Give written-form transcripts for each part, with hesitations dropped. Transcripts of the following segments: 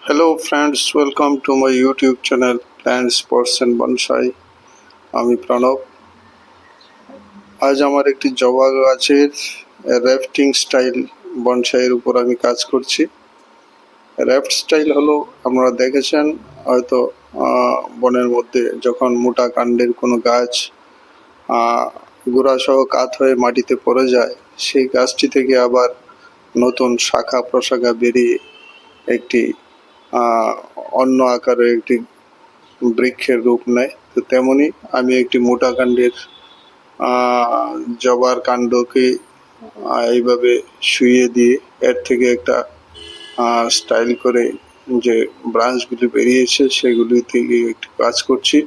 Hello friends, welcome to my YouTube channel Plants, Pots and Bonsai. আমি প্রণব। আজ আমার একটি জবা গাছের র্যাফটিং স্টাইল বনসাইয়ের উপর আমি কাজ করছি। র্যাফট স্টাইল হলো, আপনারা দেখেছেন হয়তো বনের মধ্যে যখন মোটা কাণ্ডের কোনো গাছ গোড়াসহ কাত হয়ে মাটিতে পড়ে যায়, সেই গাছটি থেকে আবার নতুন শাখা প্রশাখা বেরিয়ে একটি অন্য আকারে একটি বৃক্ষের রূপ নেয়। তো তেমনি আমি একটি মোটা কাণ্ডের জবার কাণ্ডকে এইভাবে শুইয়ে দিয়ে এর থেকে একটা স্টাইল করে যে ব্রাঞ্চগুলি বেরিয়েছে সেগুলি থেকে একটি কাজ করছি।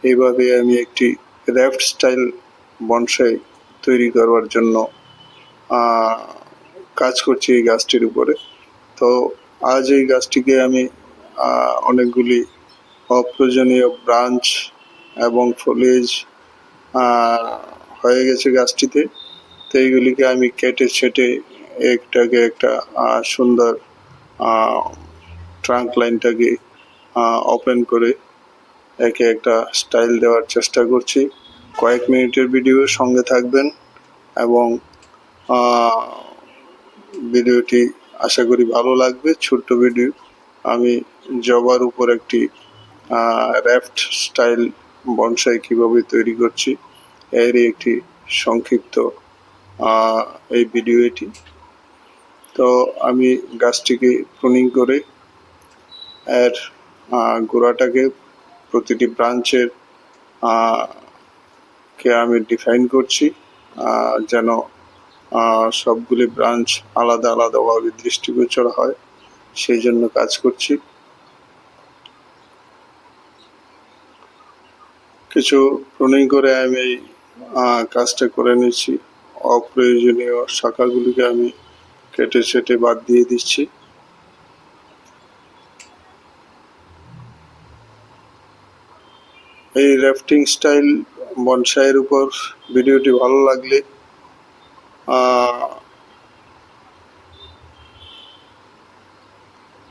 এইভাবে আমি একটি র্যাফট স্টাইল বনসাই তৈরি করবার জন্য কাজ করছি এই গাছটির উপরে। তো আজ এই গাছটিকে আমি অনেকগুলি অপ্রয়োজনীয় ব্রাঞ্চ এবং ফলিয়েজ হয়ে গেছে গাছটিতে। তো এইগুলিকে আমি কেটে ছেটে একটাকে একটা সুন্দর ট্রাঙ্ক লাইনটাকে ওপেন করে একে একটা স্টাইল দেওয়ার চেষ্টা করছি। কয়েক মিনিটের ভিডিও, সঙ্গে থাকবেন এবং ভিডিওটি আশা করি ভালো লাগবে। ছোট্ট ভিডিও, আমি জবার উপর একটি র্যাফট স্টাইল বনসাই কিভাবে তৈরি করছি এরই একটি সংক্ষিপ্ত এই ভিডিও এটি। তো আমি গাছটিকে প্রুনিং করে এর গোড়াটাকে প্রতিটি ব্রাঞ্চের কে আমি ডিফাইন করছি যেন সবগুলি ব্রাঞ্চ আলাদা আলাদাভাবে দৃষ্টিগোচর হয়, সেই জন্য কাজ করছি। কিছু প্রুনিং করে আমি এই কাজটা করে নিচ্ছি। অপ্রয়োজনীয় শাখাগুলিকে আমি কেটে ছেটে বাদ দিয়ে দিচ্ছি। এই র্যাফটিং স্টাইল বনসাইয়ের উপর ভিডিওটি ভালো লাগলে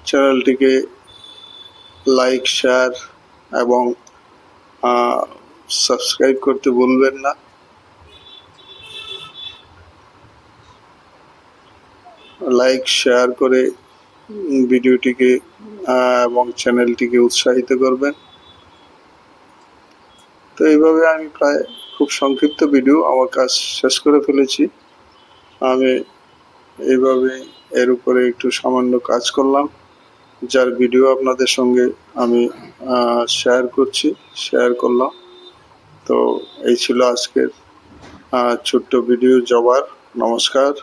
চ্যানেলটিকে লাইক, শেয়ার এবং সাবস্ক্রাইব করতে ভুলবেন না। লাইক শেয়ার করে ভিডিওটিকে এবং চ্যানেলটিকে উৎসাহিত করবেন। তো এইভাবে আমি প্রায় খুব সংক্ষিপ্ত ভিডিও আমার কাজ শেষ করে ফেলেছি। আমি এইভাবে এর উপরে একটু সামান্য কাজ করলাম, যার ভিডিও আপনাদের সঙ্গে আমি শেয়ার করলাম। তো এই ছিল আজকের ছোট্ট ভিডিও জবার। নমস্কার।